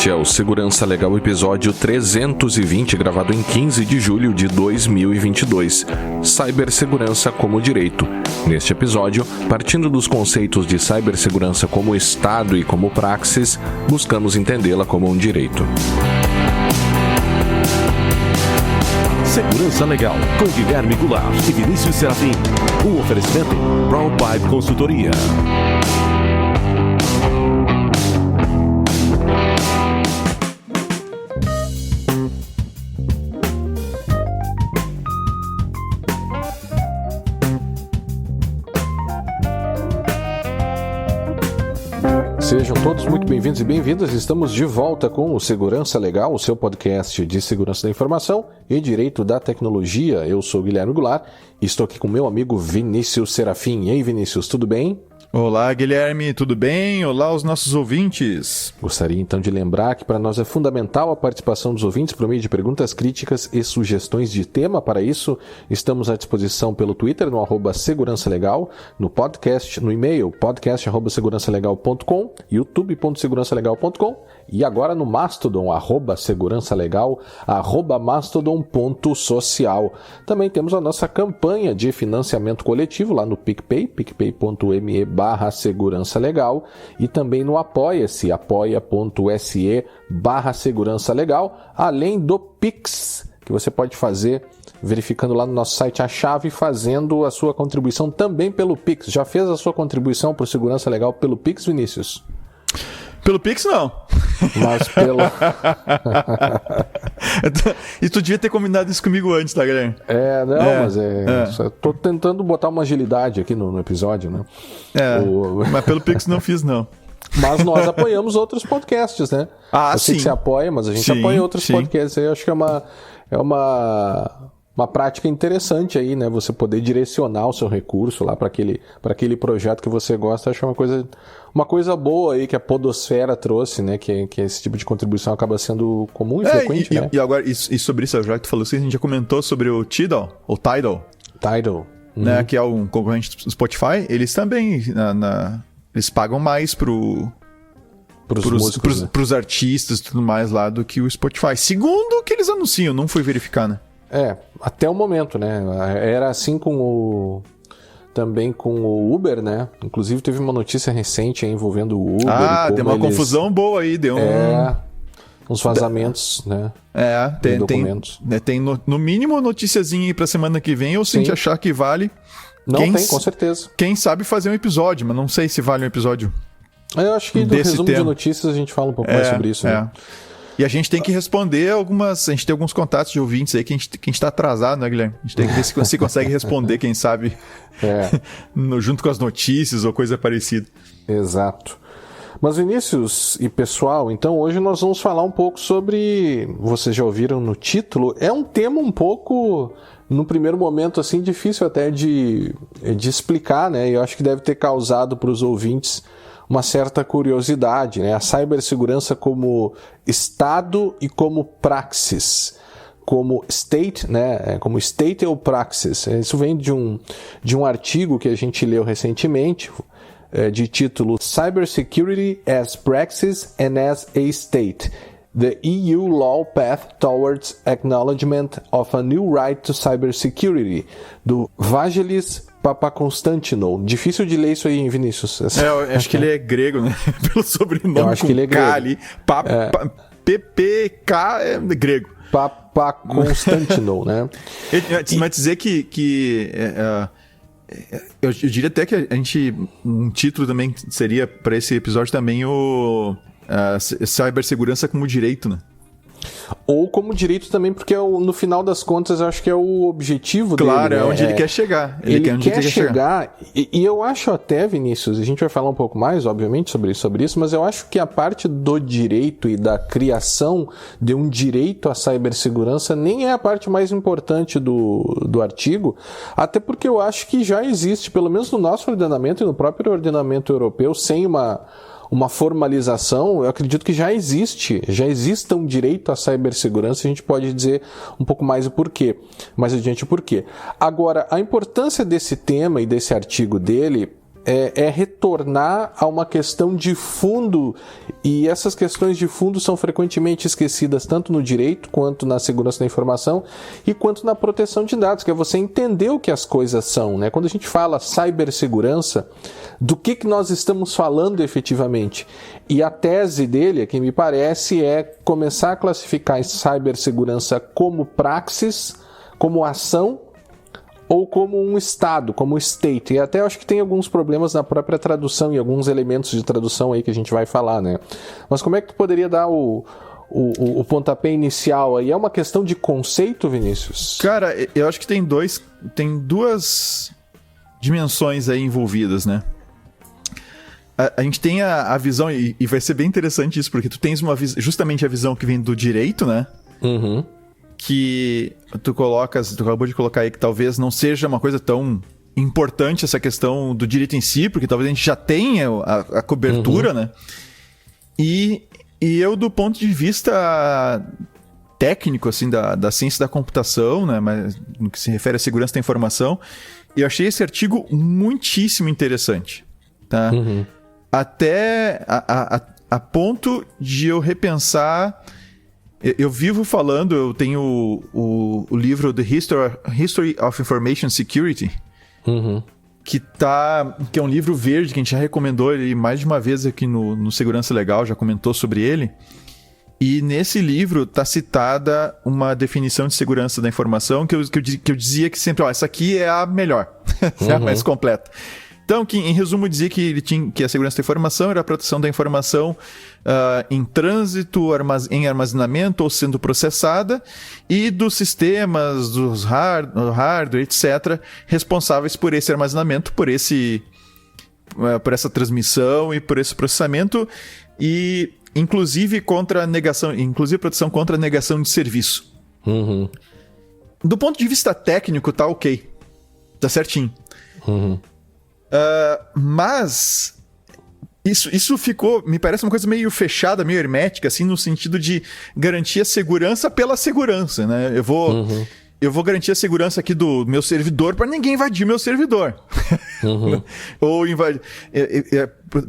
Este é o Segurança Legal episódio 320, gravado em 15 de julho de 2022. Cibersegurança como direito. Neste episódio, partindo dos conceitos de cibersegurança como Estado e como praxis, buscamos entendê-la como um direito. Segurança Legal, com Guilherme Goulart e Vinícius Serafim. Um oferecimento Brown Pipe Consultoria. Sejam todos muito bem-vindos e bem-vindas. Estamos de volta com o Segurança Legal, o seu podcast de segurança da informação e direito da tecnologia. Eu sou Guilherme Goulart e estou aqui com meu amigo Vinícius Serafim. E aí, Vinícius, tudo bem? Olá, Guilherme, tudo bem? Olá, os nossos ouvintes. Gostaria então de lembrar que para nós é fundamental a participação dos ouvintes por meio de perguntas, críticas e sugestões de tema. Para isso, estamos à disposição pelo Twitter, no @segurançalegal, no podcast, no e-mail, podcast@segurançalegal.com, youtube.segurançalegal.com e agora no Mastodon, @segurançalegal, @mastodon.social. Também temos a nossa campanha de financiamento coletivo lá no PicPay, picpay.me/segurança legal, e também no Apoia-se, apoia.se/segurança legal, além do Pix, que você pode fazer verificando lá no nosso site a chave, fazendo a sua contribuição também pelo Pix. Já fez a sua contribuição por Segurança Legal pelo Pix, Vinícius? Pelo Pix, não. Mas pelo... E tu devia ter combinado isso comigo antes, tá, Guilherme? Mas só tô tentando botar uma agilidade aqui no episódio, né? Mas pelo Pix não fiz, não. Mas nós apoiamos outros podcasts, né? Eu sei sim. que você apoia, mas a gente apoia outros podcasts. Aí eu acho que é uma prática interessante aí, né? Você poder direcionar o seu recurso lá para aquele projeto que você gosta. Acho que é uma coisa boa aí que a podosfera trouxe, né? Que esse tipo de contribuição acaba sendo comum e frequente, né? E agora, e sobre isso, já que tu falou assim, a gente já comentou sobre o Tidal, ou Tidal. Né, que é um concorrente do Spotify. Eles também, eles pagam mais pros músicos, né? Pros artistas e tudo mais lá do que o Spotify. Segundo o que eles anunciam, não fui verificar, né? Até o momento, né? Era assim também com o Uber, né? Inclusive teve uma notícia recente aí envolvendo o Uber. Deu uma confusão boa aí, deu uns vazamentos, né? Tem documentos. Tem no mínimo noticiazinha aí pra semana que vem, ou se a gente achar que vale. Tem, com certeza. Quem sabe fazer um episódio, mas não sei se vale um episódio. Eu acho que do resumo de notícias a gente fala um pouco mais sobre isso, né? E a gente tem que responder a gente tem alguns contatos de ouvintes aí que a gente tá atrasado, né, Guilherme? A gente tem que ver se você consegue responder, quem sabe, junto com as notícias ou coisa parecida. Exato. Mas Vinícius e pessoal, então hoje nós vamos falar um pouco sobre, vocês já ouviram no título, é um tema um pouco, no primeiro momento, assim, difícil até de explicar, né? Eu acho que deve ter causado para os ouvintes uma certa curiosidade, né? A cibersegurança como Estado e como praxis, como state, né? Como state ou praxis. Isso vem de um artigo que a gente leu recentemente, de título Cybersecurity as Praxis and as a State. The EU Law Path Towards Acknowledgement of a New Right to Cybersecurity, do Vagelis Papakonstantinou. Difícil de ler isso aí, hein, Vinícius? Eu acho que ele é grego, né? Pelo sobrenome, eu acho que ele é grego. Ali. PPK é grego. Papakonstantinou, né? Mas dizer que eu diria até que a gente, um título também seria para esse episódio também o cibersegurança como direito, né? Ou como direito também, porque no final das contas eu acho que é o objetivo dele. Claro, é onde ele quer chegar. Ele quer chegar. E eu acho até, Vinícius, a gente vai falar um pouco mais, obviamente, sobre isso, mas eu acho que a parte do direito e da criação de um direito à cibersegurança nem é a parte mais importante do artigo, até porque eu acho que já existe, pelo menos no nosso ordenamento e no próprio ordenamento europeu, sem uma formalização, eu acredito que já exista um direito à cibersegurança, a gente pode dizer um pouco mais mais adiante o porquê. Agora, a importância desse tema e desse artigo dele é retornar a uma questão de fundo, e essas questões de fundo são frequentemente esquecidas tanto no direito, quanto na segurança da informação, e quanto na proteção de dados, que é você entender o que as coisas são, né? Quando a gente fala cibersegurança, do que nós estamos falando efetivamente? E a tese dele, que me parece, é começar a classificar a cibersegurança como praxis, como ação, ou como um estado, como state. E até acho que tem alguns problemas na própria tradução e alguns elementos de tradução aí que a gente vai falar, né? Mas como é que tu poderia dar o pontapé inicial aí? É uma questão de conceito, Vinícius? Cara, eu acho que tem duas dimensões aí envolvidas, né? A gente tem a visão, e vai ser bem interessante isso, porque tu tens justamente a visão que vem do direito, né? Uhum. Que tu acabou de colocar aí que talvez não seja uma coisa tão importante essa questão do direito em si, porque talvez a gente já tenha a cobertura, né? E eu, do ponto de vista técnico, assim, da ciência da computação, né? Mas no que se refere à segurança da informação, eu achei esse artigo muitíssimo interessante, tá? Uhum. Até a ponto de eu repensar. Eu vivo falando, eu tenho o livro The History of Information Security, uhum. que é um livro verde, que a gente já recomendou ele mais de uma vez aqui no Segurança Legal, já comentou sobre ele. E nesse livro está citada uma definição de segurança da informação que eu dizia que sempre, essa aqui é a melhor, é a mais completa. Então, que em resumo dizia que a segurança da informação era a proteção da informação em trânsito, em armazenamento ou sendo processada, e dos sistemas, dos hardware, etc., responsáveis por esse armazenamento, por essa transmissão e por esse processamento, e inclusive proteção contra a negação de serviço. Uhum. Do ponto de vista técnico, tá ok. Tá certinho. Uhum. Mas isso ficou, me parece uma coisa meio fechada, meio hermética, assim, no sentido de garantir a segurança pela segurança, né? Eu vou garantir a segurança aqui do meu servidor para ninguém invadir meu servidor. Uhum. Ou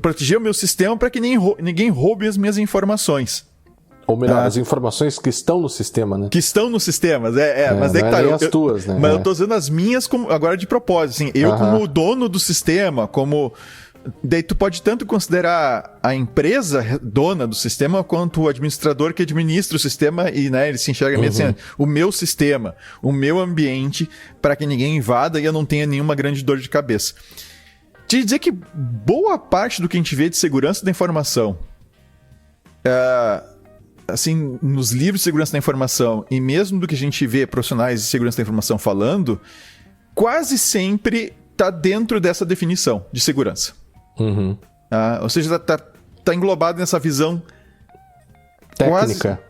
proteger o meu sistema para que ninguém roube as minhas informações. Ou melhor, as informações que estão no sistema, né? Que estão nos sistemas, mas é que tá. As tuas, né? Mas eu tô usando as minhas agora de propósito, assim, eu como dono do sistema, como... Daí tu pode tanto considerar a empresa dona do sistema, quanto o administrador que administra o sistema e, né, ele se enxerga meio assim, o meu sistema, o meu ambiente, para que ninguém invada e eu não tenha nenhuma grande dor de cabeça. Te dizer que boa parte do que a gente vê de segurança da informação, assim, nos livros de segurança da informação, e mesmo do que a gente vê profissionais de segurança da informação falando, quase sempre tá dentro dessa definição de segurança. Uhum. Ou seja, tá englobado nessa visão técnica.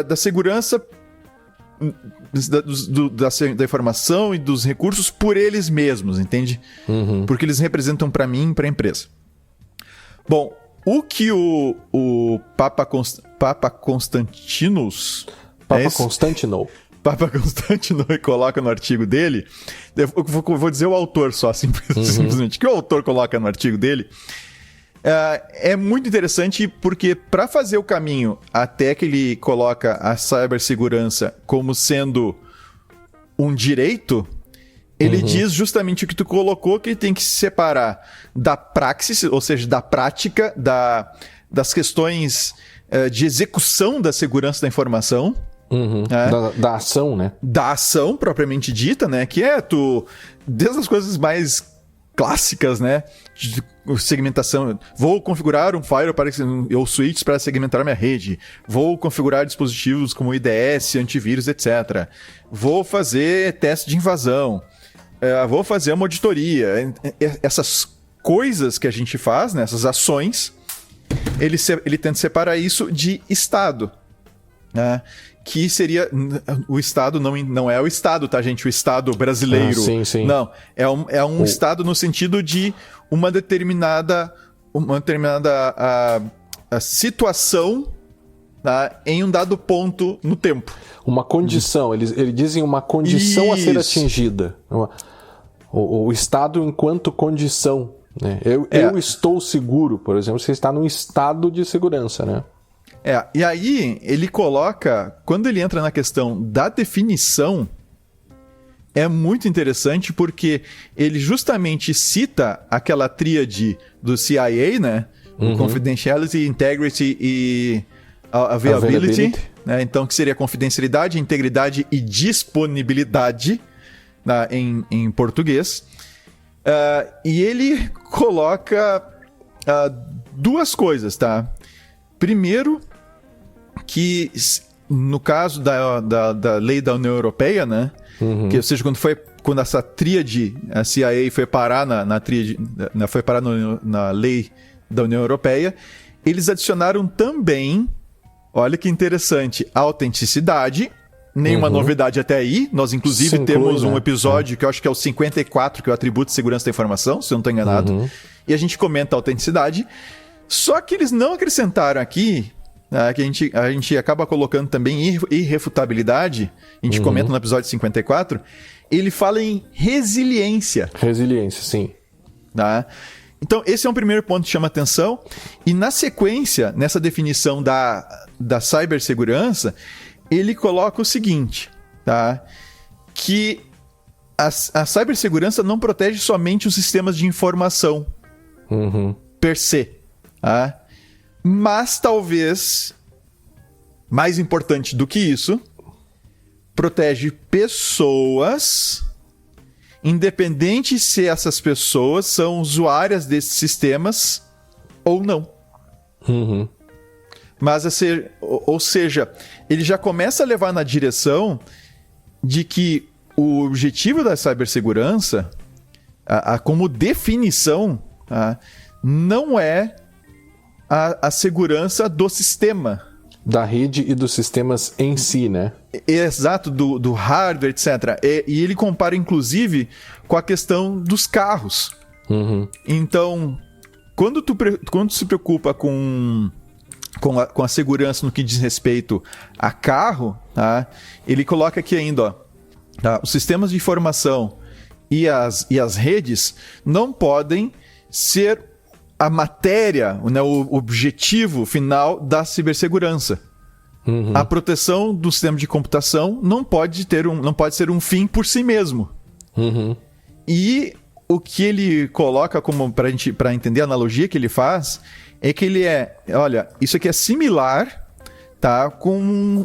Da segurança da informação e dos recursos por eles mesmos, entende? Uhum. Porque eles representam para mim e para a empresa. Bom, o que o Papa Constantinos... Papa Constantino coloca no artigo dele, eu vou dizer o autor só, simplesmente, que o autor coloca no artigo dele, é muito interessante porque para fazer o caminho até que ele coloca a cibersegurança como sendo um direito, ele diz justamente o que tu colocou, que ele tem que se separar da praxis, ou seja, da prática, das questões de execução da segurança da informação. Uhum. Da ação, né? Da ação propriamente dita, né? Que é desde as coisas mais clássicas, né? De segmentação. Vou configurar um firewall ou switches para segmentar minha rede. Vou configurar dispositivos como IDS, antivírus, etc. Vou fazer teste de invasão. Vou fazer uma auditoria. Essas coisas que a gente faz, né? Essas ações, ele tenta separar isso de Estado, né? Que seria... O Estado não é o Estado, tá, gente? O Estado brasileiro. Sim. Não. É um Estado no sentido de uma determinada situação, tá, em um dado ponto no tempo. Uma condição. Eles dizem uma condição a ser atingida. O Estado enquanto condição. né? Eu estou seguro, por exemplo, você está num estado de segurança, né? E aí ele coloca, quando ele entra na questão da definição, é muito interessante porque ele justamente cita aquela tríade do CIA, né? Confidentiality, Integrity e Availability. Né? Então, que seria confidencialidade, integridade e disponibilidade, né? em português. E ele coloca duas coisas, tá? Primeiro, que no caso da lei da União Europeia, né? Que, ou seja, quando essa tríade, a CIA foi parar na tríade, foi parar na lei da União Europeia, eles adicionaram também, olha que interessante, a autenticidade. Nenhuma novidade até aí. Nós, inclusive, temos um episódio que eu acho que é o 54, que é o Atributo de Segurança da Informação, se eu não estou enganado. E a gente comenta a autenticidade. Só que eles não acrescentaram aqui, que a gente acaba colocando também irrefutabilidade. A gente comenta no episódio 54. Ele fala em resiliência. Resiliência, sim. Tá? Então, esse é um primeiro ponto que chama atenção. E na sequência, nessa definição da cibersegurança, ele coloca o seguinte, tá? Que a cibersegurança não protege somente os sistemas de informação per se, tá? Mas talvez, mais importante do que isso, protege pessoas, independente se essas pessoas são usuárias desses sistemas ou não. Mas, ou seja, ele já começa a levar na direção de que o objetivo da cibersegurança, como definição, não é a segurança do sistema. Da rede e dos sistemas em si, né? Exato, do hardware, etc. E ele compara, inclusive, com a questão dos carros. Então, quando tu se preocupa com a segurança no que diz respeito a carro, tá? Ele coloca aqui ainda, ó, tá? Os sistemas de informação e as redes não podem ser a matéria, né, o objetivo final da cibersegurança. A proteção do sistema de computação não pode ser um fim por si mesmo. E o que ele coloca como para entender a analogia que ele faz é que olha, isso aqui é similar, tá, com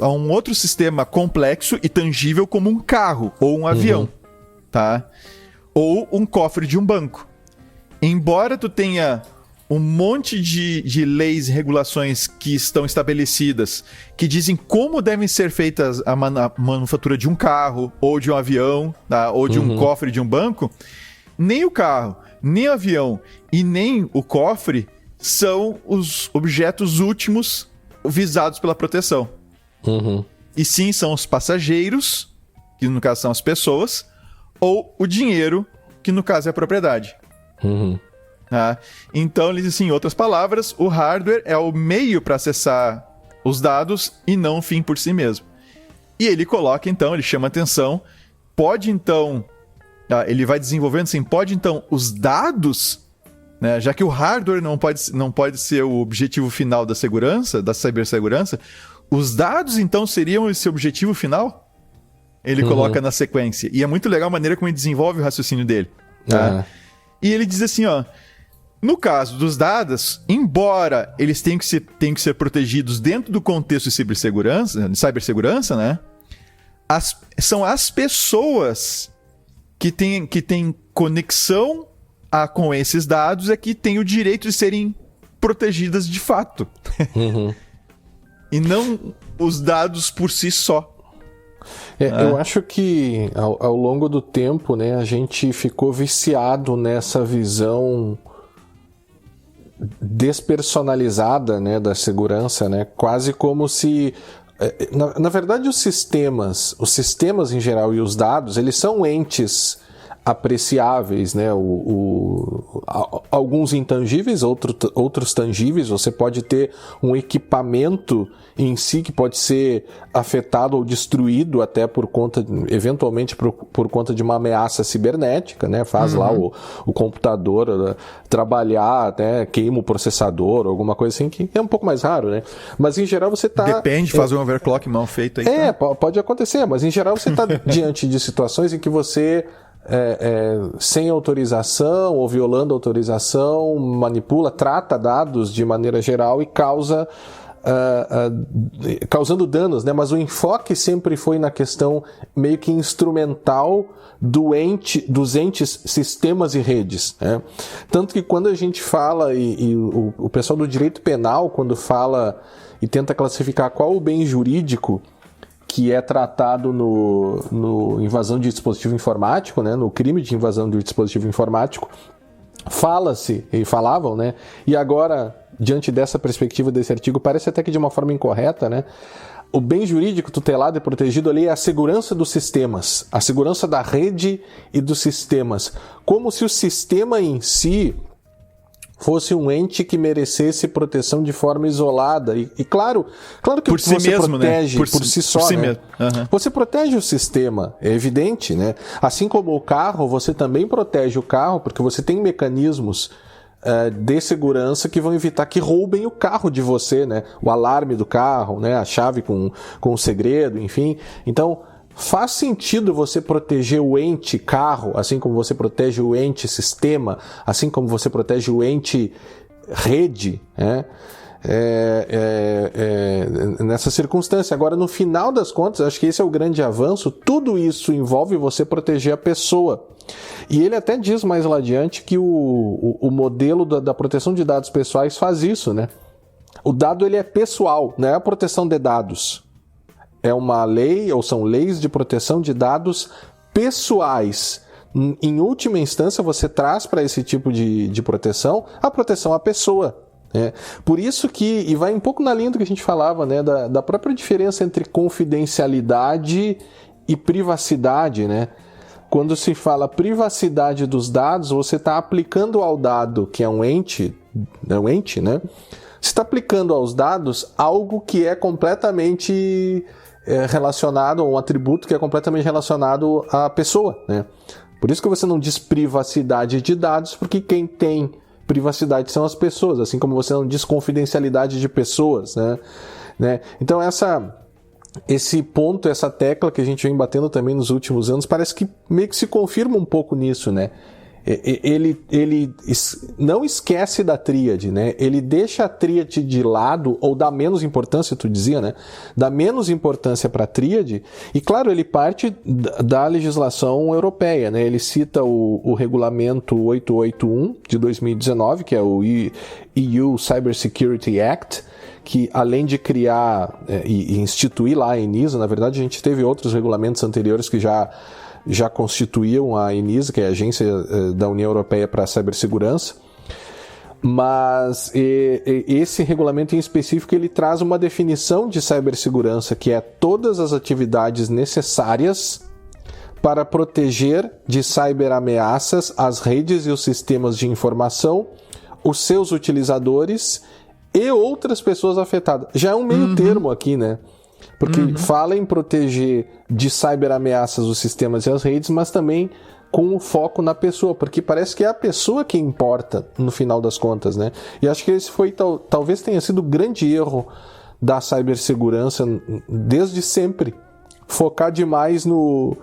a um outro sistema complexo e tangível como um carro ou um avião, tá? Ou um cofre de um banco. Embora tu tenha um monte de leis e regulações que estão estabelecidas, que dizem como devem ser feitas a manufatura de um carro ou de um avião, tá? Ou de um cofre de um banco, nem o carro, nem o avião e nem o cofre são os objetos últimos visados pela proteção. E sim, são os passageiros, que no caso são as pessoas, ou o dinheiro, que no caso é a propriedade. Então, ele diz assim, em outras palavras, o hardware é o meio para acessar os dados e não o fim por si mesmo. E ele coloca, então, ele chama atenção, pode então, ele vai desenvolvendo assim, pode então os dados, né, já que o hardware não pode ser o objetivo final da segurança, da cibersegurança, os dados então seriam esse objetivo final? Ele coloca na sequência. E é muito legal a maneira como ele desenvolve o raciocínio dele. Tá? E ele diz assim, ó, no caso dos dados, embora eles tenham que ser protegidos dentro do contexto de cibersegurança, né? São as pessoas que têm conexão com esses dados que têm o direito de serem protegidas de fato. E não os dados por si só. Eu acho que ao longo do tempo, né, a gente ficou viciado nessa visão despersonalizada, né, da segurança, né, quase como se na verdade os sistemas em geral e os dados, eles são entes apreciáveis, né? Alguns intangíveis, outros tangíveis. Você pode ter um equipamento em si que pode ser afetado ou destruído até eventualmente por conta de uma ameaça cibernética, né? Faz lá o computador trabalhar, né? Queima o processador, alguma coisa assim, que é um pouco mais raro, né? Mas em geral você tá... Depende de fazer um overclock mal feito aí. Pode acontecer, mas em geral você está diante de situações em que você... sem autorização ou violando autorização, manipula, trata dados de maneira geral e causando danos, né? Mas o enfoque sempre foi na questão meio que instrumental dos entes, sistemas e redes, né? Tanto que quando a gente fala, e o pessoal do direito penal, quando fala e tenta classificar qual o bem jurídico que é tratado no invasão de dispositivo informático, né, no crime de invasão de dispositivo informático, falavam, né, e agora, diante dessa perspectiva desse artigo, parece até que de uma forma incorreta, né, o bem jurídico tutelado e protegido ali é a segurança dos sistemas, a segurança da rede e dos sistemas, como se o sistema em si fosse um ente que merecesse proteção de forma isolada. E claro que por si você mesmo, protege, né? por si só, por si né? mesmo. Você protege o sistema, é evidente, né? Assim como o carro, você também protege o carro, porque você tem mecanismos de segurança que vão evitar que roubem o carro de você, né? O alarme do carro, né? A chave com o segredo, enfim. Então, faz sentido você proteger o ente carro, assim como você protege o ente sistema, assim como você protege o ente rede, né? Nessa circunstância. Agora, no final das contas, acho que esse é o grande avanço, tudo isso envolve você proteger a pessoa. E ele até diz mais lá adiante que o modelo da proteção de dados pessoais faz isso, né? O dado ele é pessoal, não é a proteção de dados. É uma lei, ou são leis de proteção de dados pessoais. Em última instância, você traz para esse tipo de proteção a proteção à pessoa. Né? Por isso que, e vai um pouco na linha do que a gente falava, né, da própria diferença entre confidencialidade e privacidade, né? Quando se fala privacidade dos dados, você está aplicando ao dado, que é um ente, né? Você está aplicando aos dados algo que é completamente relacionado, um atributo que é completamente relacionado à pessoa, né? Por isso que você não diz privacidade de dados, porque quem tem privacidade são as pessoas, assim como você não diz confidencialidade de pessoas, né? Então esse ponto, essa tecla que a gente vem batendo também nos últimos anos, parece que meio que se confirma um pouco nisso, né? Ele não esquece da tríade, né? Ele deixa a tríade de lado, ou dá menos importância, tu dizia, né? Dá menos importância para a tríade, e claro, ele parte da legislação europeia, né? Ele cita o regulamento 881 de 2019, que é o EU Cybersecurity Act, que além de criar e instituir lá a ENISA, na verdade a gente teve outros regulamentos anteriores que já constituíam a ENISA, que é a Agência da União Europeia para a Cibersegurança, mas esse regulamento em específico ele traz uma definição de cibersegurança, que é todas as atividades necessárias para proteger de ciberameaças as redes e os sistemas de informação, os seus utilizadores e outras pessoas afetadas. Já é um meio termo aqui, né? Porque fala em proteger de ciberameaças os sistemas e as redes, mas também com o foco na pessoa, porque parece que é a pessoa que importa no final das contas, né? E acho que esse foi, talvez tenha sido o grande erro da cibersegurança desde sempre. Focar demais no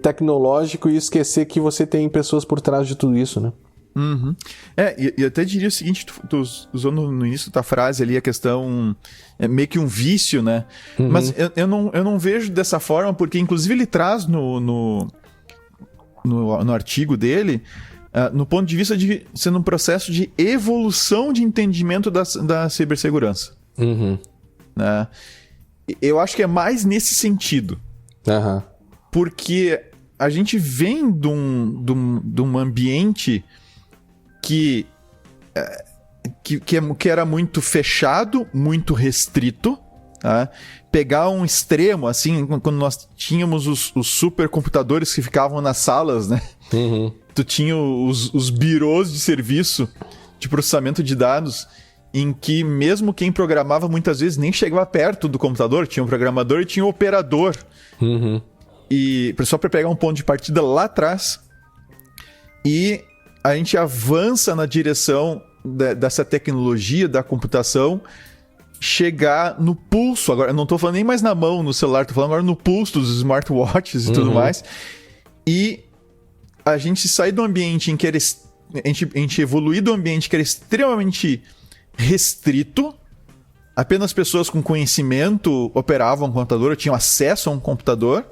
tecnológico e esquecer que você tem pessoas por trás de tudo isso, né? E até diria o seguinte, tu usou no início da frase ali a questão, meio que um vício, né? Mas eu não vejo dessa forma, porque inclusive ele traz no artigo dele, no ponto de vista de sendo um processo de evolução de entendimento da cibersegurança. Né? Eu acho que é mais nesse sentido. Porque a gente vem de um ambiente que era muito fechado, muito restrito, Tá? Pegar um extremo, assim, quando nós tínhamos os supercomputadores que ficavam nas salas, né? Uhum. Tu tinha os birôs de serviço de processamento de dados, em que mesmo quem programava muitas vezes nem chegava perto do computador, tinha um programador e tinha um operador. Uhum. E só para pegar um ponto de partida lá atrás, e a gente avança na direção dessa tecnologia da computação chegar no pulso. Agora, eu não estou falando nem mais na mão, no celular, estou falando agora no pulso dos smartwatches e tudo mais. E a gente sai do ambiente em que era... A gente evoluir do ambiente que era extremamente restrito, apenas pessoas com conhecimento operavam um computador, tinham acesso a um computador,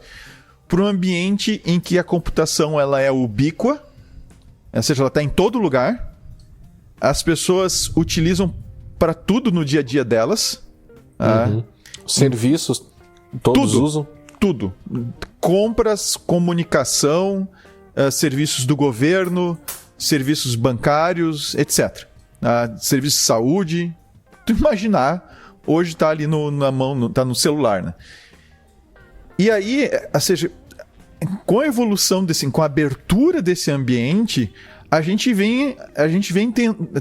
para um ambiente em que a computação ela é ubíqua, ou seja, ela está em todo lugar, as pessoas utilizam para tudo no dia a dia delas. Serviços, todos usam? Tudo. Compras, comunicação, serviços do governo, serviços bancários, etc. Serviços de saúde. Tu imaginar, hoje está ali na mão, está no celular, né? E aí, ou seja, com a evolução com a abertura desse ambiente, a gente vem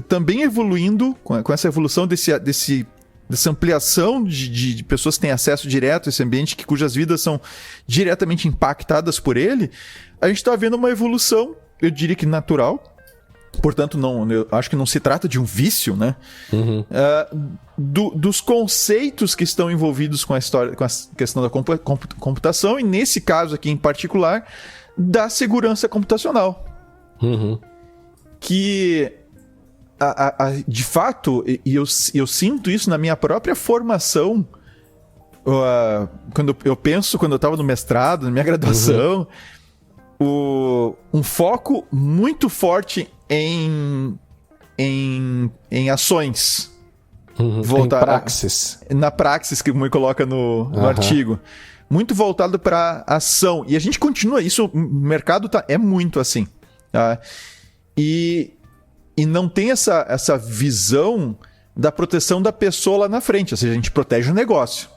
também evoluindo com essa evolução dessa ampliação de pessoas que têm acesso direto a esse ambiente, cujas vidas são diretamente impactadas por ele. A gente está vendo uma evolução, eu diria que natural. Portanto, eu acho que não se trata de um vício, né? Dos conceitos que estão envolvidos com a história, com a questão da computação, e nesse caso aqui em particular, da segurança computacional. Que, de fato, e eu sinto isso na minha própria formação, quando eu estava no mestrado, na minha graduação, um foco muito forte em ações. Em praxis. Na praxis, que o Mui coloca no artigo. Muito voltado para ação. E a gente continua isso, o mercado é muito assim. Tá? E não tem essa visão da proteção da pessoa lá na frente. Ou seja, a gente protege o negócio.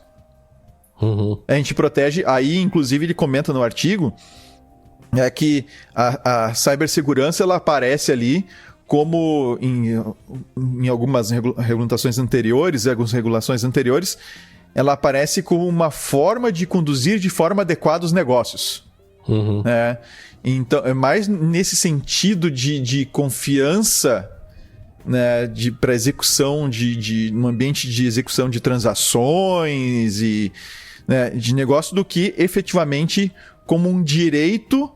A gente protege... Aí, inclusive, ele comenta no artigo que a cibersegurança ela aparece ali como em algumas regulamentações anteriores, algumas regulações anteriores, ela aparece como uma forma de conduzir de forma adequada os negócios. Então, é mais nesse sentido de confiança, né, para execução num ambiente de execução de transações e, né, de negócio, do que efetivamente como um direito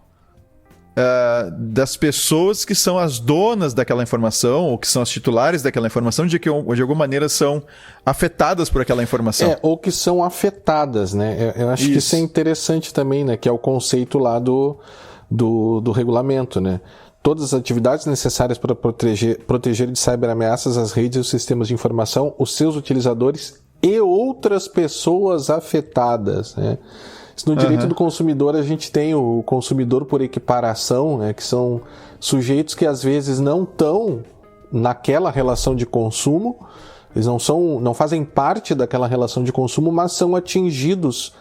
das pessoas que são as donas daquela informação, ou que são as titulares daquela informação, de alguma maneira são afetadas por aquela informação. Ou que são afetadas, né? Eu acho que isso é interessante também, né? Que é o conceito lá do regulamento, né? Todas as atividades necessárias para proteger de cyberameaças as redes e os sistemas de informação, os seus utilizadores e outras pessoas afetadas, né? No direito do consumidor, a gente tem o consumidor por equiparação, né, que são sujeitos que às vezes não estão naquela relação de consumo, eles não fazem parte daquela relação de consumo, mas são atingidos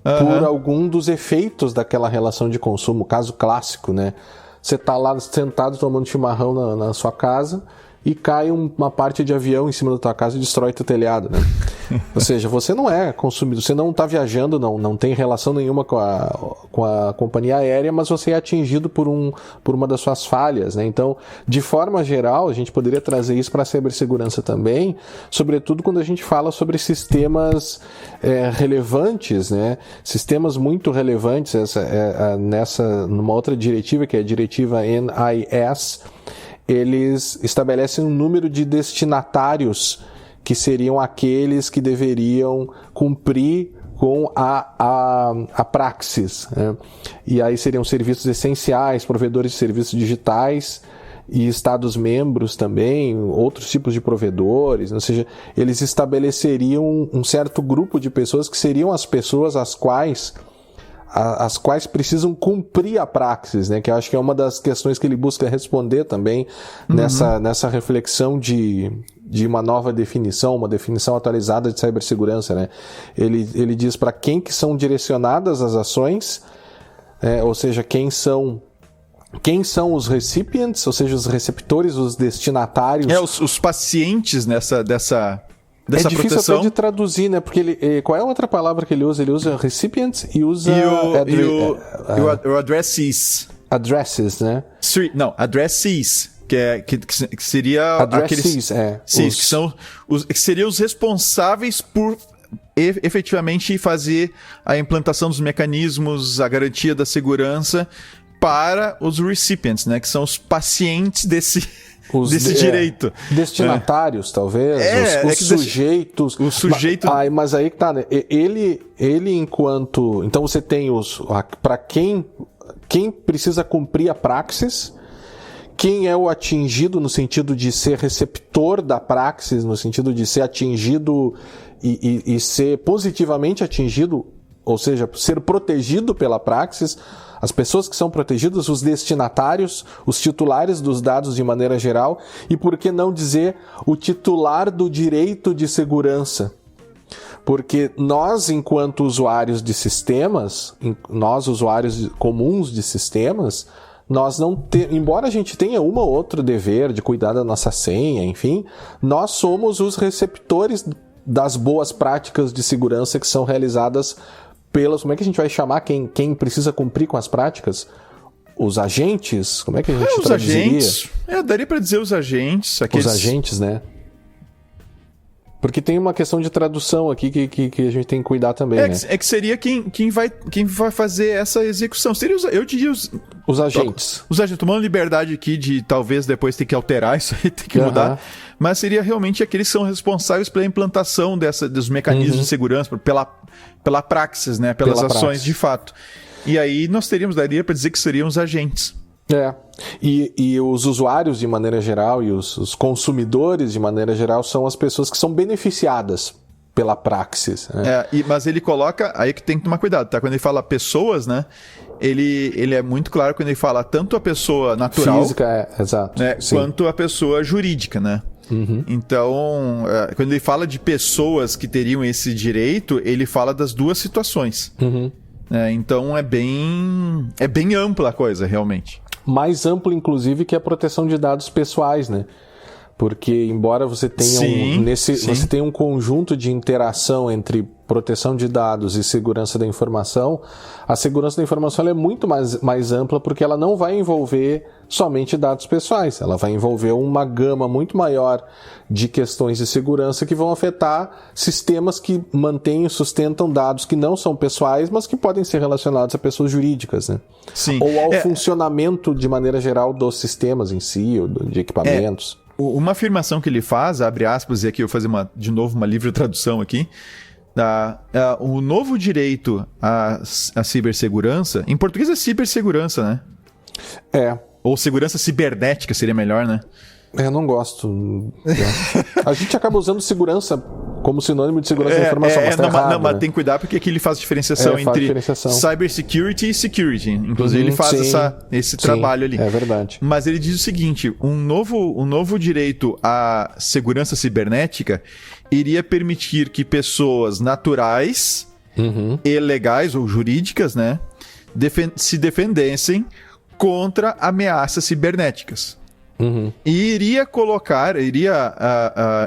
por algum dos efeitos daquela relação de consumo. Caso clássico, né? Você está lá sentado tomando chimarrão na sua casa e cai uma parte de avião em cima da tua casa e destrói teu telhado, né? Ou seja, você não é consumidor, você não está viajando, não tem relação nenhuma com a companhia aérea, mas você é atingido por uma das suas falhas, né? Então, de forma geral, a gente poderia trazer isso para a cibersegurança também, sobretudo quando a gente fala sobre sistemas relevantes, né? Sistemas muito relevantes, numa outra diretiva, que é a diretiva NIS, eles estabelecem um número de destinatários que seriam aqueles que deveriam cumprir com a praxis, né? E aí seriam serviços essenciais, provedores de serviços digitais e Estados-membros também, outros tipos de provedores, ou seja, eles estabeleceriam um certo grupo de pessoas que seriam as pessoas as quais precisam cumprir a praxis, né? Que eu acho que é uma das questões que ele busca responder também nessa reflexão de de uma nova definição, uma definição atualizada de cibersegurança, né? Ele diz para quem que são direcionadas as ações, ou seja, quem são os recipients, ou seja, os receptores, os destinatários. Os pacientes dessa difícil proteção. Até de traduzir, né? Porque qual é a outra palavra que ele usa? Ele usa recipients e usa... o addressees. Addresses, né? Não, addressees. Que seria addressees, que seriam os responsáveis por efetivamente fazer a implantação dos mecanismos, a garantia da segurança para os recipients, né? Que são os pacientes desse direito. Destinatários, talvez. Os sujeitos. O sujeito. Mas aí que tá, né? Ele enquanto... Então você tem para quem precisa cumprir a praxis, quem é o atingido no sentido de ser receptor da praxis, no sentido de ser atingido e ser positivamente atingido, ou seja, ser protegido pela praxis. As pessoas que são protegidas, os destinatários, os titulares dos dados de maneira geral, e por que não dizer o titular do direito de segurança? Porque nós, enquanto usuários de sistemas, nós usuários comuns de sistemas, nós não embora a gente tenha um ou outro dever de cuidar da nossa senha, enfim, nós somos os receptores das boas práticas de segurança que são realizadas como é que a gente vai chamar quem precisa cumprir com as práticas? Os agentes? Como é que a gente traduziria? Agentes. Daria para dizer os agentes. Os agentes, né? Porque tem uma questão de tradução aqui que a gente tem que cuidar também, né? Que seria quem vai fazer essa execução. Seria eu diria os agentes. Os agentes. Tomando liberdade aqui de talvez depois ter que alterar isso aí, ter que mudar. Mas seria realmente aqueles que são responsáveis pela implantação dos mecanismos de segurança, pela praxis, né? Pelas ações praxis. De fato. E aí daria para dizer que seriam os agentes. E os usuários de maneira geral e os consumidores de maneira geral são as pessoas que são beneficiadas pela praxis, né? Mas ele coloca, aí que tem que tomar cuidado, tá? Quando ele fala pessoas, né? Ele é muito claro quando ele fala tanto a pessoa natural, física, exato, né? Quanto a pessoa jurídica, né? Então, quando ele fala de pessoas que teriam esse direito, ele fala das duas situações. Então é bem ampla a coisa, realmente. Mais amplo, inclusive, que a proteção de dados pessoais, né? Porque, embora você tenha você tenha um conjunto de interação entre proteção de dados e segurança da informação, a segurança da informação ela é muito mais ampla porque ela não vai envolver somente dados pessoais, ela vai envolver uma gama muito maior de questões de segurança que vão afetar sistemas que mantêm e sustentam dados que não são pessoais, mas que podem ser relacionados a pessoas jurídicas, né? Sim. Ou ao funcionamento, de maneira geral, dos sistemas em si, ou de equipamentos. Uma afirmação que ele faz, abre aspas, e aqui eu vou fazer de novo uma livre tradução aqui, o novo direito à cibersegurança, em português é cibersegurança, né? Ou segurança cibernética seria melhor, né? Eu não gosto. A gente acaba usando segurança como sinônimo de segurança da informação, mas tá errado, mas né? tem que cuidar porque aqui ele faz diferenciação entre cybersecurity e security. Inclusive ele faz esse trabalho ali. É verdade. Mas ele diz o seguinte, um novo direito à segurança cibernética iria permitir que pessoas naturais e legais ou jurídicas, né, se defendessem contra ameaças cibernéticas. E iria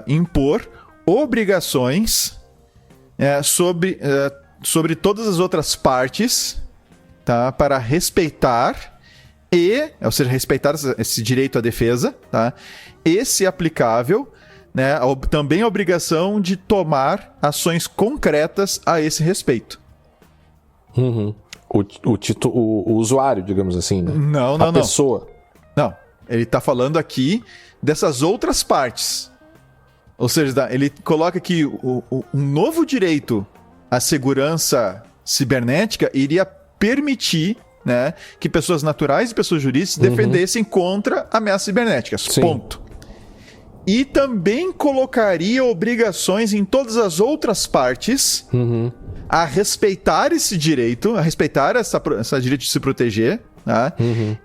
impor obrigações sobre todas as outras partes, tá, para respeitar ou seja, respeitar esse direito à defesa, tá, e, se aplicável, né, também a obrigação de tomar ações concretas a esse respeito. O usuário, digamos assim, né? Não. A pessoa. Não. Ele está falando aqui dessas outras partes. Ou seja, ele coloca que um novo direito à segurança cibernética iria permitir, né, que pessoas naturais e pessoas jurídicas se defendessem contra ameaças cibernéticas. Sim. Ponto. E também colocaria obrigações em todas as outras partes a respeitar esse direito, a respeitar essa direito de se proteger, tá?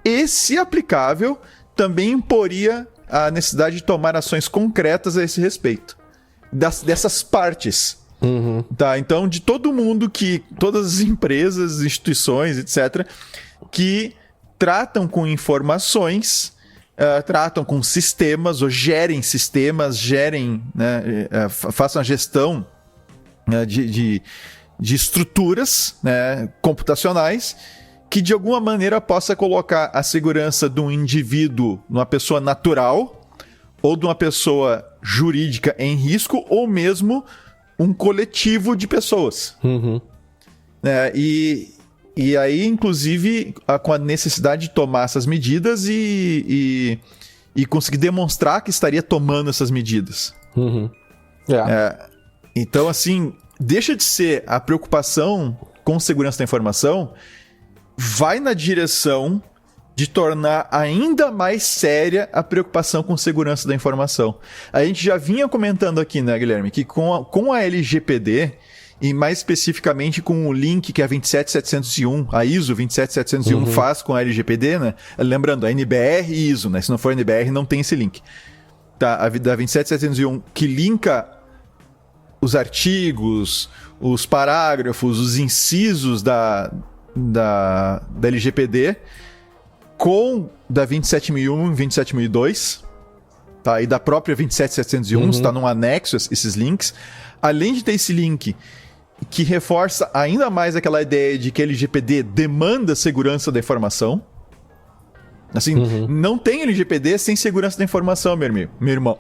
E, se aplicável, também imporia a necessidade de tomar ações concretas a esse respeito. Dessas partes. Tá? Então, de todo mundo todas as empresas, instituições, etc., que tratam com informações, tratam com sistemas, ou gerem sistemas, né, façam a gestão de estruturas, né, computacionais, que de alguma maneira possa colocar a segurança de um indivíduo, numa pessoa natural, ou de uma pessoa jurídica em risco, ou mesmo um coletivo de pessoas. E aí, inclusive, com a necessidade de tomar essas medidas e conseguir demonstrar que estaria tomando essas medidas. Então, assim, deixa de ser a preocupação com segurança da informação, vai na direção de tornar ainda mais séria a preocupação com segurança da informação. A gente já vinha comentando aqui, né, Guilherme, que com a LGPD, e mais especificamente com o link que a 27701, a ISO 27701 faz com a LGPD, né? Lembrando, a NBR e ISO, né? Se não for NBR, não tem esse link. Tá? A da 27701 que linka os artigos, os parágrafos, os incisos da LGPD com da 27001 e 27002, tá? E da própria 27701, está num anexo esses links. Além de ter esse link que reforça ainda mais aquela ideia de que a LGPD demanda segurança da informação. Assim, não tem LGPD sem segurança da informação, meu irmão.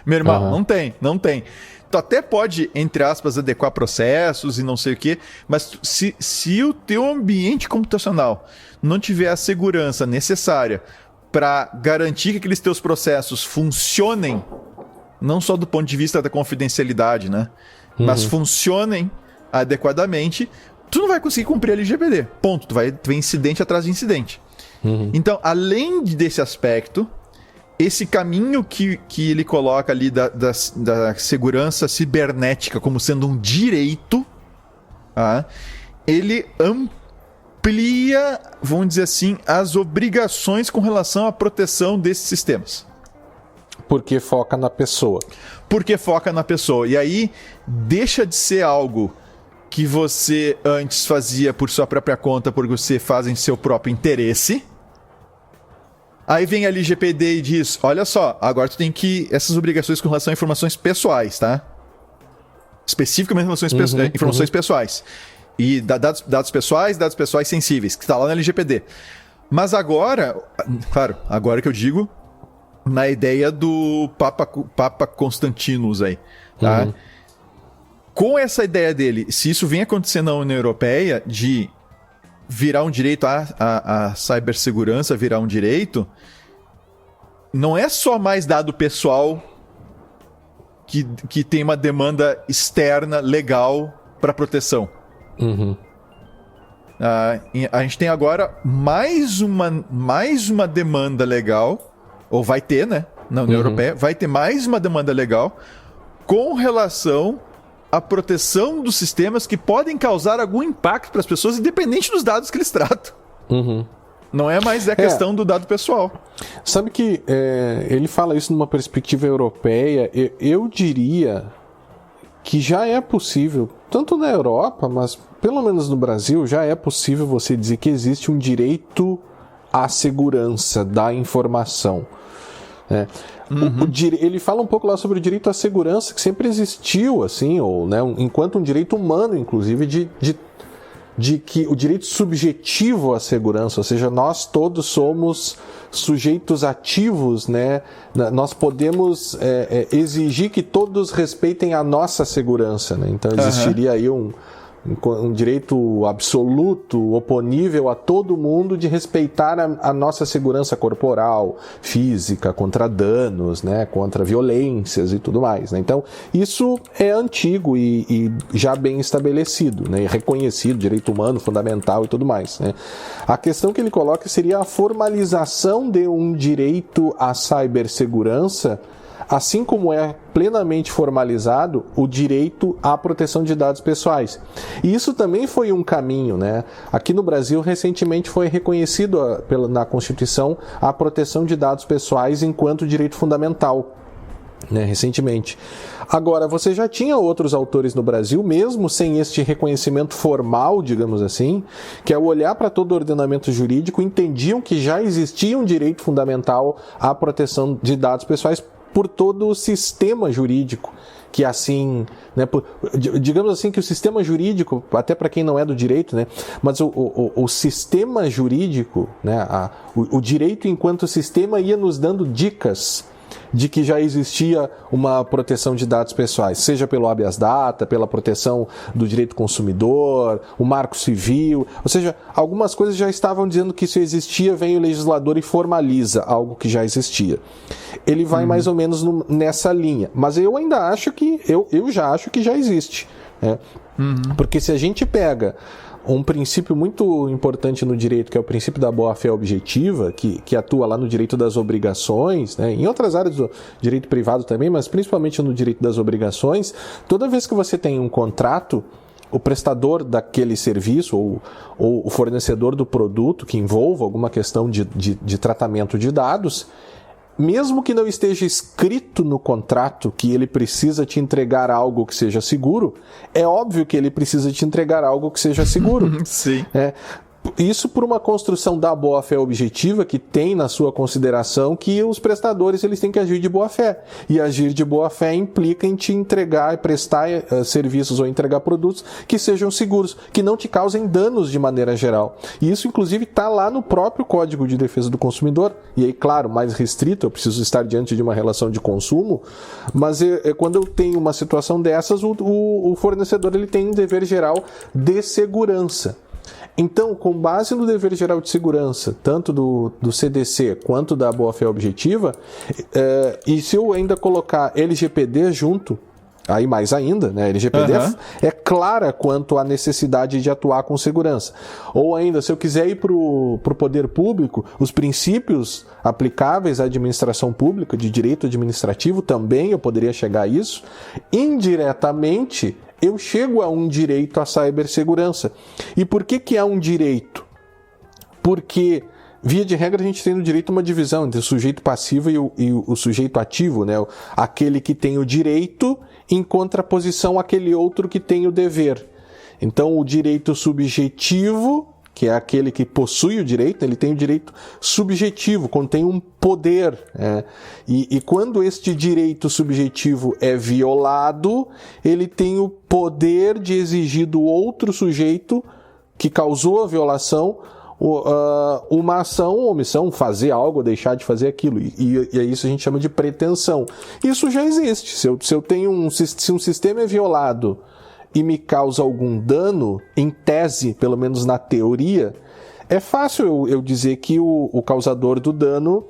Meu irmão, não tem. Tu até pode, entre aspas, adequar processos e não sei o quê, mas se o teu ambiente computacional não tiver a segurança necessária para garantir que aqueles teus processos funcionem, não só do ponto de vista da confidencialidade, né? Mas funcionem adequadamente, tu não vai conseguir cumprir a LGPD. Ponto. Tu vai ter incidente atrás de incidente. Então, além desse aspecto, esse caminho que ele coloca ali da segurança cibernética como sendo um direito, ele amplia, vamos dizer assim, as obrigações com relação à proteção desses sistemas. Porque foca na pessoa. E aí, deixa de ser algo que você antes fazia por sua própria conta, porque você faz em seu próprio interesse. Aí vem a LGPD e diz, olha só, agora tu tem que... Essas obrigações com relação a informações pessoais, tá? Especificamente informações pessoais. E dados pessoais sensíveis, que está lá na LGPD. Mas agora, claro, agora que eu digo, na ideia do Papa Constantinos aí, tá? Com essa ideia dele, se isso vem acontecendo na União Europeia, de virar um direito, a cibersegurança virar um direito, não é só mais dado pessoal que tem uma demanda externa legal para proteção. A gente tem agora mais uma demanda legal, ou vai ter, né, na União Europeia, vai ter mais uma demanda legal com relação à proteção dos sistemas que podem causar algum impacto para as pessoas, independente dos dados que eles tratam. Não é mais a questão do dado pessoal. Sabe que ele fala isso numa perspectiva europeia. Eu diria que já é possível, tanto na Europa, mas pelo menos no Brasil, já é possível você dizer que existe um direito à segurança da informação. Ele fala um pouco lá sobre o direito à segurança, que sempre existiu, assim, ou, né, enquanto um direito humano, inclusive, de que o direito subjetivo à segurança, ou seja, nós todos somos sujeitos ativos, né? Nós podemos exigir que todos respeitem a nossa segurança, né? Então existiria aí um direito absoluto, oponível a todo mundo de respeitar a nossa segurança corporal, física, contra danos, né, contra violências e tudo mais, né? Então, isso é antigo e já bem estabelecido, né, reconhecido, direito humano fundamental e tudo mais, né? A questão que ele coloca seria a formalização de um direito à cibersegurança assim como é plenamente formalizado o direito à proteção de dados pessoais. E isso também foi um caminho, né? Aqui no Brasil, recentemente foi reconhecido na Constituição a proteção de dados pessoais enquanto direito fundamental, né, recentemente. Agora, você já tinha outros autores no Brasil, mesmo sem este reconhecimento formal, digamos assim, que ao olhar para todo o ordenamento jurídico, entendiam que já existia um direito fundamental à proteção de dados pessoais por todo o sistema jurídico, que assim, né, digamos assim que o sistema jurídico, até para quem não é do direito, né, mas o sistema jurídico, né, o direito enquanto sistema ia nos dando dicas de que já existia uma proteção de dados pessoais, seja pelo habeas data, pela proteção do direito consumidor, o marco civil, ou seja, algumas coisas já estavam dizendo que isso existia, vem o legislador e formaliza algo que já existia. Ele vai mais ou menos nessa linha, mas eu ainda acho que, eu já acho que já existe, né? Porque se a gente pega um princípio muito importante no direito, que é o princípio da boa-fé objetiva, que atua lá no direito das obrigações, né, em outras áreas do direito privado também, mas principalmente no direito das obrigações, toda vez que você tem um contrato, o prestador daquele serviço ou o fornecedor do produto que envolva alguma questão de tratamento de dados, mesmo que não esteja escrito no contrato que ele precisa te entregar algo que seja seguro, é óbvio que ele precisa te entregar algo que seja seguro. Sim. Isso por uma construção da boa-fé objetiva que tem na sua consideração que os prestadores eles têm que agir de boa-fé. E agir de boa-fé implica em te entregar e prestar serviços ou entregar produtos que sejam seguros, que não te causem danos de maneira geral. E isso, inclusive, está lá no próprio Código de Defesa do Consumidor. E aí, claro, mais restrito, eu preciso estar diante de uma relação de consumo, mas quando eu tenho uma situação dessas, o fornecedor ele tem um dever geral de segurança. Então, com base no dever geral de segurança, tanto do CDC quanto da boa-fé objetiva, e se eu ainda colocar LGPD junto, aí mais ainda, né? LGPD é clara quanto à necessidade de atuar com segurança. Ou ainda, se eu quiser ir para o poder público, os princípios aplicáveis à administração pública, de direito administrativo, também eu poderia chegar a isso. Indiretamente, eu chego a um direito à cibersegurança. E por que é um direito? Porque, via de regra, a gente tem no direito uma divisão entre o sujeito passivo e o sujeito ativo, né? Aquele que tem o direito em contraposição àquele outro que tem o dever. Então, o direito subjetivo, que é aquele que possui o direito, ele tem o direito subjetivo, contém um poder. E quando este direito subjetivo é violado, ele tem o poder de exigir do outro sujeito que causou a violação uma ação ou omissão, fazer algo, deixar de fazer aquilo. E isso a gente chama de pretensão. Isso já existe. Se eu tenho se um sistema é violado e me causa algum dano, em tese, pelo menos na teoria, é fácil eu dizer que o causador do dano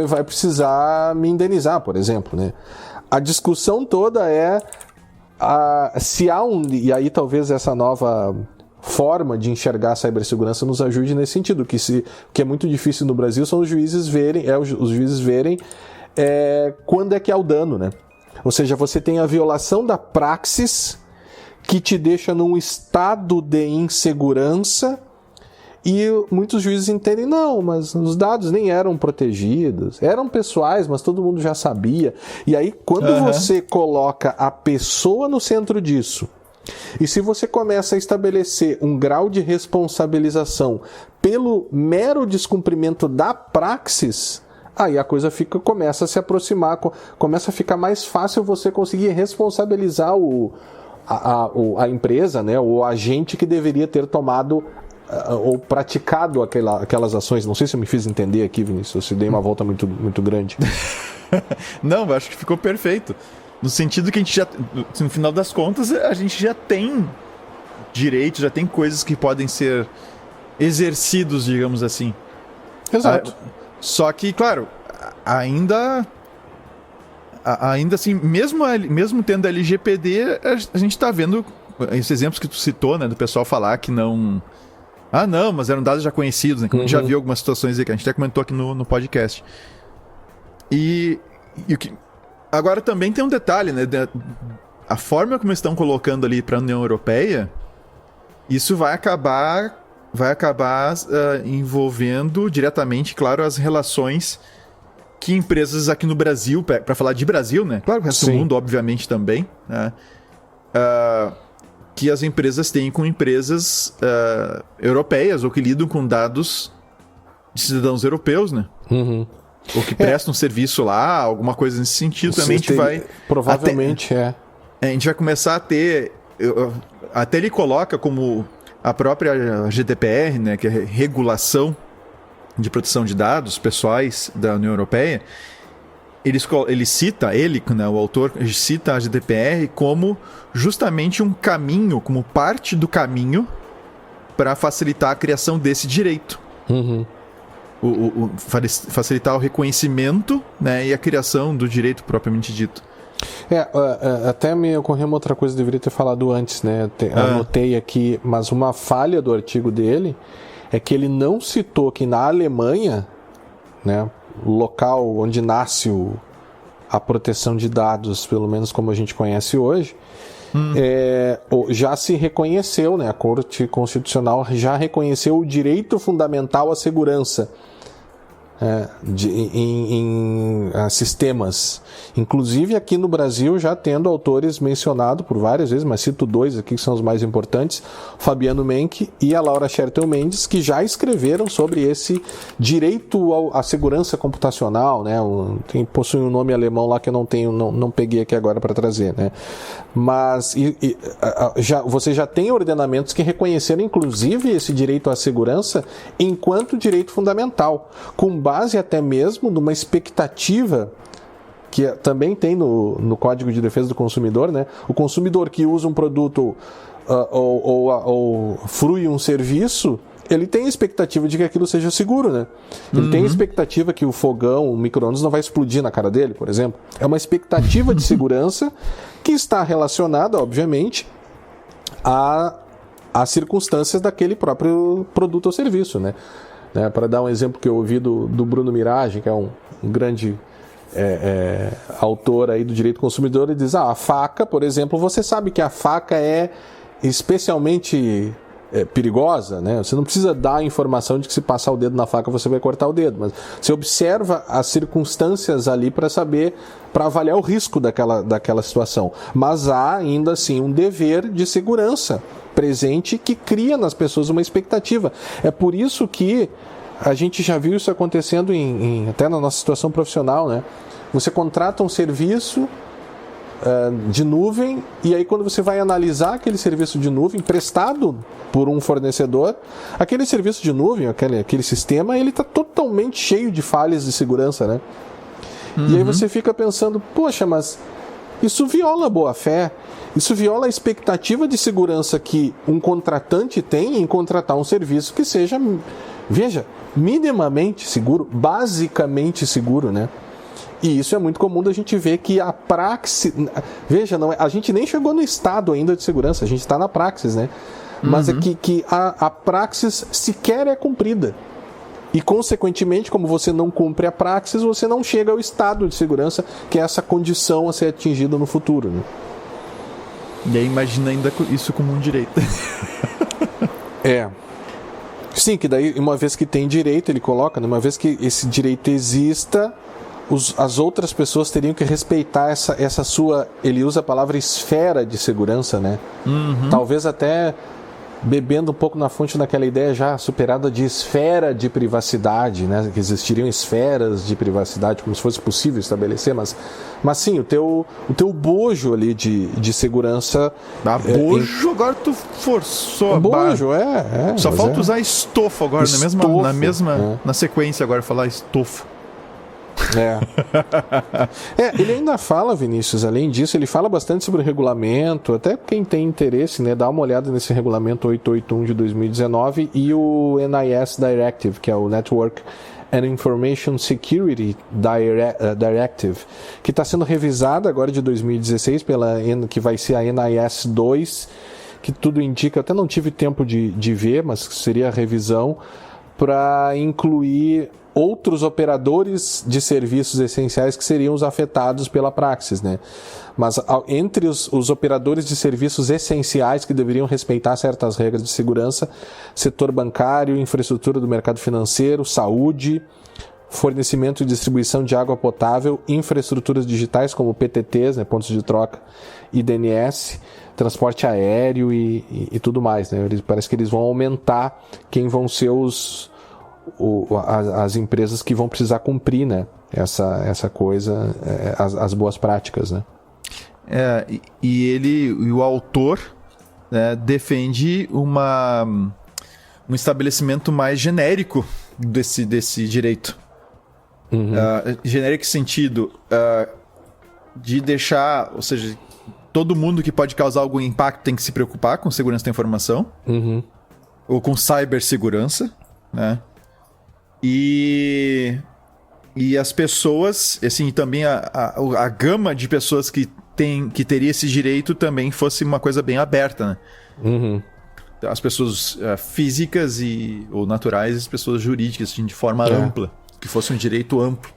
vai precisar me indenizar, por exemplo, né? A discussão toda é se há e aí talvez essa nova forma de enxergar a cibersegurança nos ajude nesse sentido, que é muito difícil no Brasil são os juízes verem quando é que há o dano, né? Ou seja, você tem a violação da praxis que te deixa num estado de insegurança e muitos juízes entendem, não, mas os dados nem eram protegidos, eram pessoais, mas todo mundo já sabia. E aí, quando você coloca a pessoa no centro disso, e se você começa a estabelecer um grau de responsabilização pelo mero descumprimento da praxis, aí a coisa começa a se aproximar, começa a ficar mais fácil você conseguir responsabilizar a empresa, né, o agente que deveria ter tomado ou praticado aquelas ações. Não sei se eu me fiz entender aqui, Vinícius, se dei uma volta muito, muito grande. Não, eu acho que ficou perfeito. No sentido que a gente já, no final das contas, a gente já tem direitos, já tem coisas que podem ser exercidos, digamos assim. Exato. Só que, claro, ainda assim, mesmo tendo a LGPD, a gente está vendo esses exemplos que tu citou, né, do pessoal falar que não... Ah, não, mas eram dados já conhecidos, né? Como a gente já viu algumas situações aí que a gente até comentou aqui no podcast. E o que... Agora também tem um detalhe, né? A forma como eles estão colocando ali para a União Europeia, isso vai acabar envolvendo diretamente, claro, as relações que empresas aqui no Brasil, para falar de Brasil, né? Claro, o resto do mundo, obviamente, também, né? Que as empresas têm com empresas europeias ou que lidam com dados de cidadãos europeus, né? Uhum. Ou que prestam um serviço lá, alguma coisa nesse sentido. Também a gente vai... Provavelmente a gente vai começar a ter... Até ele coloca como a própria GDPR, né, que é a Regulação de Proteção de Dados Pessoais da União Europeia, ele cita, né, o autor, cita a GDPR como justamente um caminho, como parte do caminho para facilitar a criação desse direito. Uhum. Facilitar o reconhecimento, né, e a criação do direito propriamente dito. Até me ocorreu uma outra coisa que eu deveria ter falado antes, né? Anotei aqui, mas uma falha do artigo dele é que ele não citou que na Alemanha, né, local onde nasce a proteção de dados, pelo menos como a gente conhece hoje, já se reconheceu, né, a Corte Constitucional já reconheceu o direito fundamental à segurança em sistemas. Inclusive aqui no Brasil já tendo autores mencionados por várias vezes, mas cito dois aqui que são os mais importantes, Fabiano Menck e a Laura Schertel Mendes, que já escreveram sobre esse direito à segurança computacional, né? Possui um nome alemão lá que eu não peguei aqui agora para trazer, né? Mas você já tem ordenamentos que reconheceram inclusive esse direito à segurança enquanto direito fundamental, com base até mesmo numa expectativa que também tem no Código de Defesa do Consumidor, né? O consumidor que usa um produto ou frui um serviço, ele tem a expectativa de que aquilo seja seguro, né? Ele tem a expectativa que o fogão, o micro-ondas não vai explodir na cara dele, por exemplo. É uma expectativa de segurança que está relacionada, obviamente, às circunstâncias daquele próprio produto ou serviço, né? Para dar um exemplo que eu ouvi do Bruno Mirage, que é um grande autor aí do direito do consumidor, ele diz, a faca, por exemplo, você sabe que a faca é especialmente perigosa, né? Você não precisa dar a informação de que se passar o dedo na faca você vai cortar o dedo, mas você observa as circunstâncias ali para avaliar o risco daquela situação. Mas há ainda assim um dever de segurança presente que cria nas pessoas uma expectativa. É por isso que a gente já viu isso acontecendo até na nossa situação profissional, né? Você contrata um serviço de nuvem e aí quando você vai analisar aquele serviço de nuvem prestado por um fornecedor, aquele serviço de nuvem, aquele sistema, ele está totalmente cheio de falhas de segurança, né? E aí você fica pensando, poxa, mas isso viola a boa-fé, isso viola a expectativa de segurança que um contratante tem em contratar um serviço que seja, veja, minimamente seguro, basicamente seguro, né? E isso é muito comum da gente ver que a praxis... Veja, a gente nem chegou no estado ainda de segurança, a gente está na praxis, né? Mas é que a praxis sequer é cumprida. E, consequentemente, como você não cumpre a praxis, você não chega ao estado de segurança, que é essa condição a ser atingida no futuro, né? E aí imagina ainda isso como um direito. Sim, que daí, uma vez que tem direito, ele coloca, né? Uma vez que esse direito exista, as outras pessoas teriam que respeitar essa sua... Ele usa a palavra esfera de segurança, né? Talvez até bebendo um pouco na fonte daquela ideia já superada de esfera de privacidade, né? Que existiriam esferas de privacidade, como se fosse possível estabelecer, mas sim, o teu bojo ali de segurança... Bojo, agora tu forçou. Bojo, Só falta usar estofo agora, na sequência agora, falar estofo. Ele ainda fala, Vinícius, além disso, ele fala bastante sobre o regulamento, até quem tem interesse, né, dá uma olhada nesse regulamento 881 de 2019 e o NIS Directive, que é o Network and Information Security Directive, que está sendo revisada agora de 2016 que vai ser a NIS 2, que tudo indica, até não tive tempo de ver, mas seria a revisão para incluir outros operadores de serviços essenciais que seriam os afetados pela Praxis, né? Mas entre os operadores de serviços essenciais que deveriam respeitar certas regras de segurança, setor bancário, infraestrutura do mercado financeiro, saúde, fornecimento e distribuição de água potável, infraestruturas digitais como PTTs, né, pontos de troca, e DNS, transporte aéreo e tudo mais, né? Parece que eles vão aumentar quem vão ser as empresas que vão precisar cumprir, né, essa coisa, as boas práticas, né? E o autor, né, defende um estabelecimento mais genérico desse direito. Uhum. Genérico sentido de deixar, ou seja, todo mundo que pode causar algum impacto tem que se preocupar com segurança da informação, uhum, ou com cibersegurança, né? E as pessoas, assim, também a gama de pessoas que teria esse direito também fosse uma coisa bem aberta, né? Uhum. As pessoas físicas ou naturais, as pessoas jurídicas, assim, de forma ampla, que fosse um direito amplo.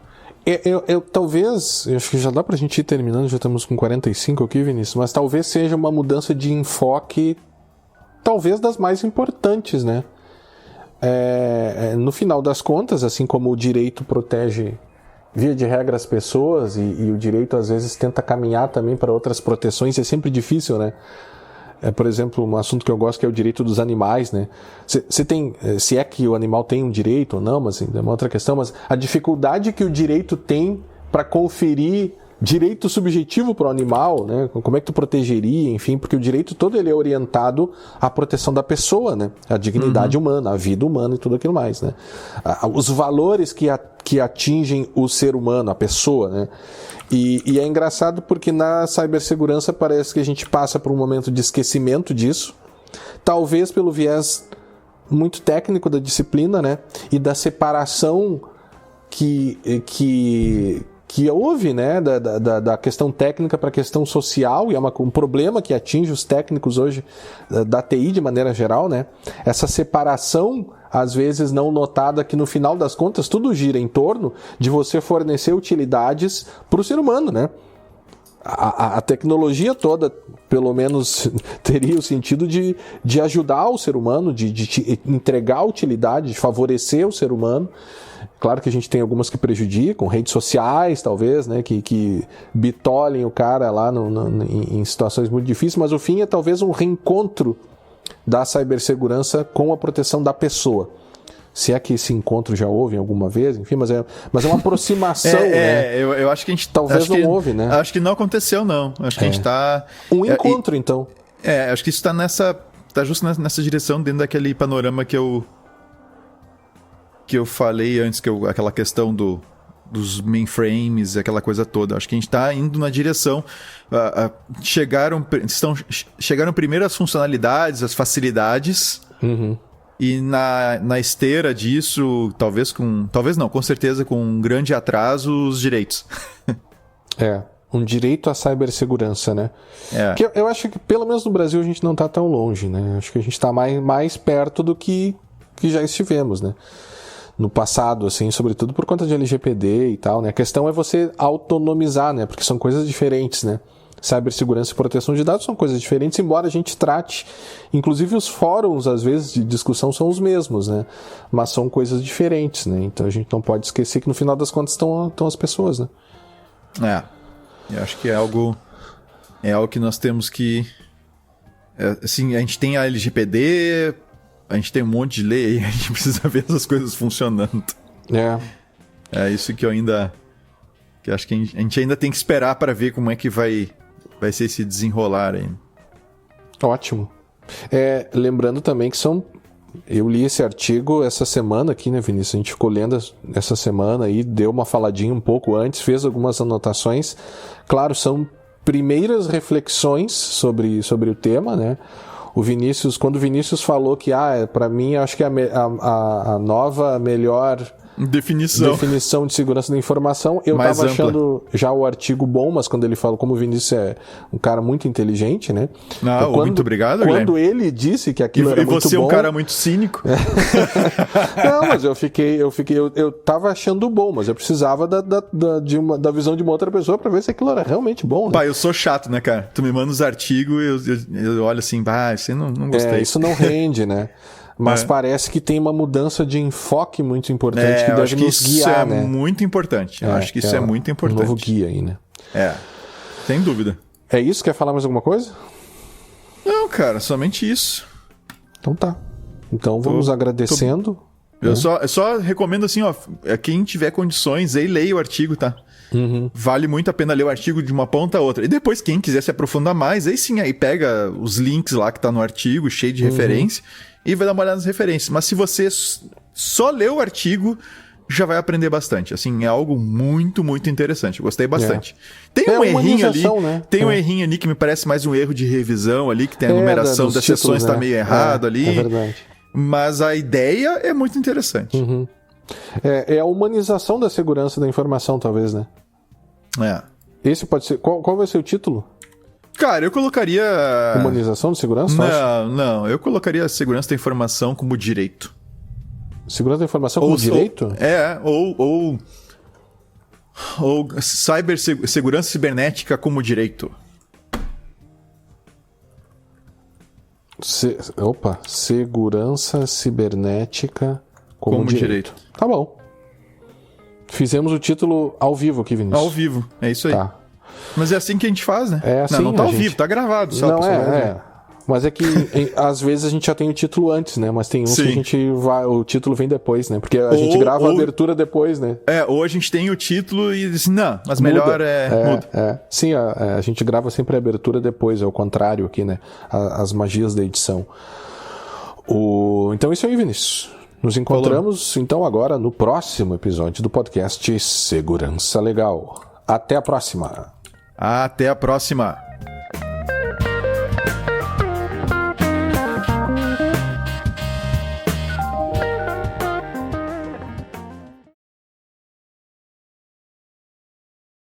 Talvez, eu acho que já dá pra gente ir terminando, já estamos com 45 aqui, Vinícius, mas talvez seja uma mudança de enfoque, talvez das mais importantes, né? No final das contas, assim como o direito protege, via de regra, as pessoas, e o direito às vezes tenta caminhar também para outras proteções, é sempre difícil, né? Por exemplo, um assunto que eu gosto que é o direito dos animais, né? Se é que o animal tem um direito ou não, mas é uma outra questão, mas a dificuldade que o direito tem para conferir direito subjetivo para o animal, né? Como é que tu protegeria, enfim, porque o direito todo ele é orientado à proteção da pessoa, né? A dignidade humana, a vida humana e tudo aquilo mais, né? Os valores que atingem o ser humano, a pessoa, né? E é engraçado porque na cibersegurança parece que a gente passa por um momento de esquecimento disso, talvez pelo viés muito técnico da disciplina, né? E da separação que houve, né, da questão técnica para a questão social, e é um problema que atinge os técnicos hoje da TI de maneira geral, né? Essa separação, às vezes não notada, que no final das contas tudo gira em torno de você fornecer utilidades para o ser humano, né? A tecnologia toda, pelo menos, teria o sentido de ajudar o ser humano, de entregar utilidade, de favorecer o ser humano. Claro que a gente tem algumas que prejudicam, redes sociais, talvez, né, que bitolem o cara lá em situações muito difíceis, mas o fim é talvez um reencontro da cibersegurança com a proteção da pessoa. Se é que esse encontro já houve alguma vez, enfim, mas é uma aproximação, né? Eu acho que a gente... Talvez não houve, né? Acho que não aconteceu, não. Acho que a gente tá... Um encontro, então. Acho que isso tá justo nessa direção, dentro daquele panorama que eu falei antes, aquela questão dos mainframes, aquela coisa toda. Acho que a gente está indo na direção. Chegaram primeiro as funcionalidades, as facilidades, uhum, e na esteira disso, com certeza com um grande atraso, os direitos. Um direito à cibersegurança, né? Que eu acho que, pelo menos no Brasil, a gente não está tão longe, né? Acho que a gente está mais perto do que já estivemos, né? No passado, assim, sobretudo por conta de LGPD e tal, né? A questão é você autonomizar, né? Porque são coisas diferentes, né? Cibersegurança e proteção de dados são coisas diferentes, embora a gente trate, inclusive os fóruns, às vezes, de discussão são os mesmos, né? Mas são coisas diferentes, né? Então a gente não pode esquecer que no final das contas estão as pessoas, né? Eu acho que é algo que nós temos que... assim, a gente tem a LGPD... A gente tem um monte de lei e a gente precisa ver essas coisas funcionando. É isso que que acho que a gente ainda tem que esperar para ver como é que vai ser esse desenrolar aí. Ótimo. Lembrando também que eu li esse artigo essa semana aqui, né, Vinícius? A gente ficou lendo essa semana aí, deu uma faladinha um pouco antes, fez algumas anotações. Claro, são primeiras reflexões sobre o tema, né? Quando o Vinícius falou que, para mim, acho que a nova, melhor definição de segurança da informação. Eu mais tava ampla. achando já o artigo bom, mas quando ele fala, como o Vinícius é um cara muito inteligente, né? Muito obrigado, Quando Guilherme. ele disse que aquilo era muito bom... E você é um cara muito cínico. Não, mas eu tava achando bom, mas eu precisava da visão de uma outra pessoa pra ver se aquilo era realmente bom, né? Pai, eu sou chato, né, cara? Tu me manda os artigos e eu olho assim, isso aí não gostei. Isso não rende, né? Mas parece que tem uma mudança de enfoque muito importante que deve nos guiar, né? Muito importante. Eu acho que isso é muito importante. Um novo guia aí, né? Sem dúvida. É isso? Quer falar mais alguma coisa? Não, cara, somente isso. Então tá. Então vamos agradecendo. Eu só recomendo assim, ó, quem tiver condições, aí leia o artigo, tá? Vale muito a pena ler o artigo de uma ponta a outra. E depois, quem quiser se aprofundar mais, aí sim, aí pega os links lá que tá no artigo, cheio de referência, e vai dar uma olhada nas referências. Mas se você só ler o artigo, já vai aprender bastante. Assim, é algo muito, muito interessante. Eu gostei bastante. Tem um errinho ali, né? Tem um errinho ali que me parece mais um erro de revisão ali, que tem a numeração das sessões tá meio errado ali. É verdade. Mas a ideia é muito interessante. É a humanização da segurança da informação, talvez, né? Esse pode ser... Qual vai ser o título? Cara, eu colocaria... Humanização de segurança? Não. Eu colocaria a segurança da informação como direito. Segurança da informação como direito? Ou segurança cibernética como direito. Segurança cibernética como direito. Tá bom. Fizemos o título ao vivo aqui, Vinícius. Ao vivo, é isso aí. Tá. Mas é assim que a gente faz, né? É assim, não tá ao vivo, tá gravado. Só não, Mas é que às vezes a gente já tem o título antes, né? Mas tem uns que a gente o título vem depois, né? Porque a gente grava a abertura depois, né? Ou a gente tem o título e diz, não, mas melhor muda. Sim, a gente grava sempre a abertura depois, é o contrário aqui, né? As magias da edição. Então é isso aí, Vinícius. Nos encontramos, então, agora no próximo episódio do podcast Segurança Legal. Até a próxima. Até a próxima.